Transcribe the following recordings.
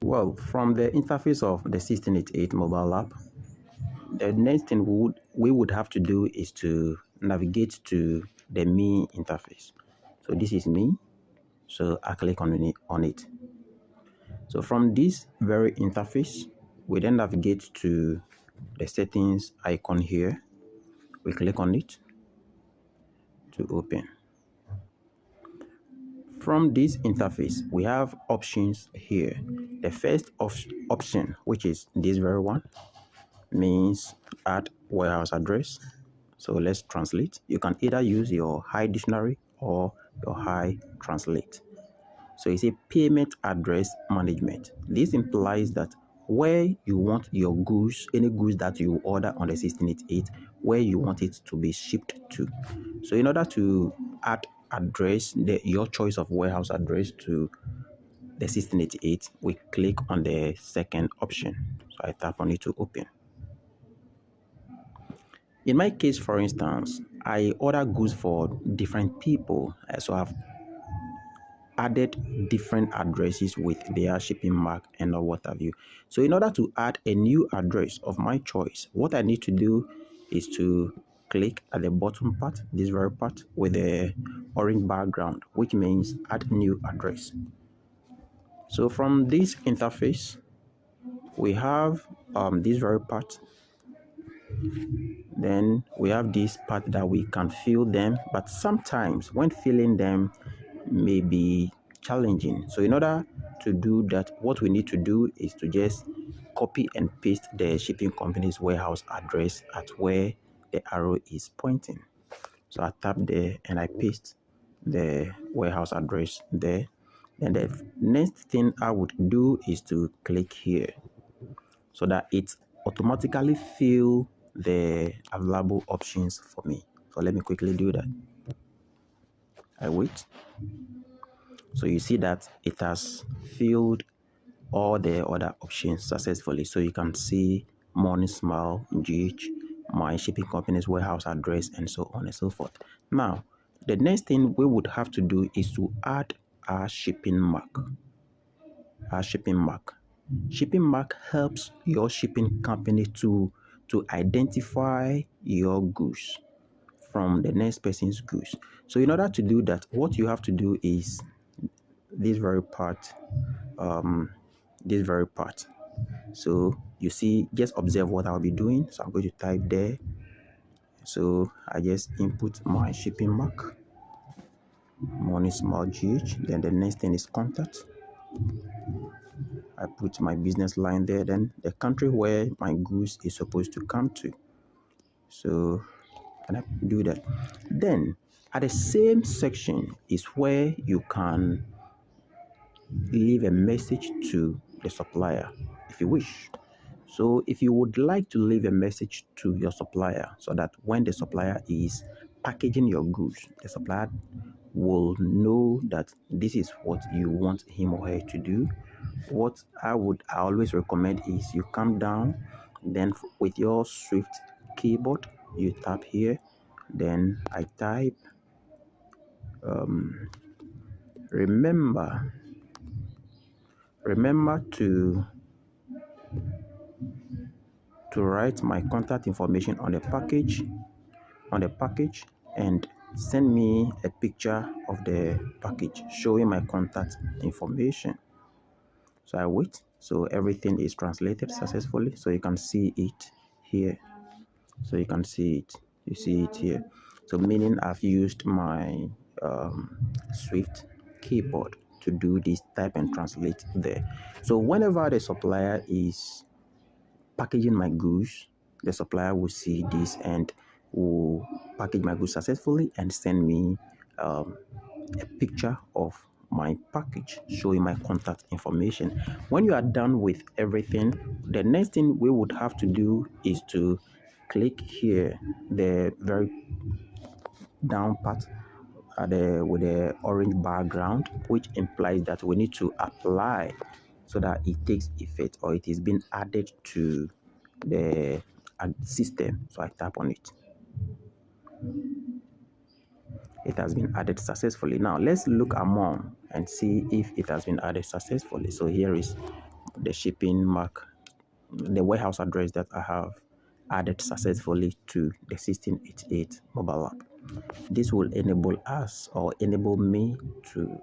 Well, from the interface of the 1688 mobile app, the next thing we would have to do is to navigate to the me interface. So this is me. So I click on it. So from this very interface, we then navigate to the settings icon here. We click on it to open. From this interface, we have options here. The first option, which is this very one, means add warehouse address. So let's translate. You can either use your high dictionary or your high translate. So it's a payment address management. This implies that where you want your goods, any goods that you order on the 1688, where you want it to be shipped to. So in order to add address, your choice of warehouse address to the 1688, we click on the second option. So I tap on it to open. In my case, for instance, I order goods for different people. So I've added different addresses with their shipping mark and what have you. So in order to add a new address of my choice, what I need to do is to click at the bottom part, this very part with the orange background, which means add new address. So from this interface, we have this very part. Then we have this part that we can fill them, but sometimes when filling them may be challenging. So in order to do that, what we need to do is to just copy and paste the shipping company's warehouse address at where the arrow is pointing. So I tap there and I paste the warehouse address there. And the next thing I would do is to click here so that it automatically fill the available options for me. So let me quickly do that. I wait. So you see that it has filled all the other options successfully. So you can see Morning Smile, GH, my shipping company's warehouse address, and so on and so forth. Now, the next thing we would have to do is to add our shipping mark. Our shipping mark. Shipping mark helps your shipping company to identify your goods from the next person's goods. So in order to do that, what you have to do is this very part. This very part. So you see, just observe what I'll be doing. So I'm going to type there. So I just input my shipping mark, money small GH. Then the next thing is contact. I put my business line there. Then the country where my goods is supposed to come to. So and I do that. Then at the same section is where you can leave a message to the supplier if you wish. So if you would like to leave a message to your supplier so that when the supplier is packaging your goods, the supplier will know that this is what you want him or her to do. What I always recommend is you come down, then with your Swift keyboard, you tap here, then I type remember to write my contact information on the package and send me a picture of the package showing my contact information. So I wait. So everything is translated successfully. So you can see it here. So you can see it. You see it here. So meaning I've used my Swift keyboard to do this type and translate there. So whenever the supplier is packaging my goods, the supplier will see this and will package my goods successfully and send me a picture of my package showing my contact information. When you are done with everything, the next thing we would have to do is to click here, the very down part with the orange background, which implies that we need to apply so that it takes effect or it is being added to the system. So I tap on it. It has been added successfully. Now let's look among and see if it has been added successfully. So here is the shipping mark, the warehouse address that I have added successfully to the 1688 mobile app. This will enable us or enable me to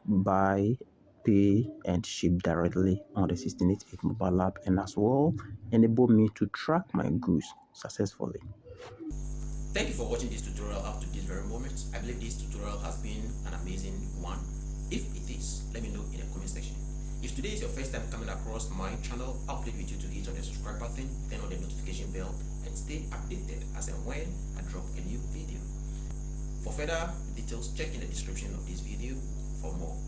buy, pay, and ship directly on the 1688 mobile app, and as well enable me to track my goods successfully. Thank you for watching this tutorial up to this very moment. I believe this tutorial has been an amazing one. If it is, let me know in the comment section. If today is your first time coming across my channel, I'll plead with you to hit on the subscribe button, turn on the notification bell, and stay updated as and when I drop a new video. For further details, check in the description of this video for more.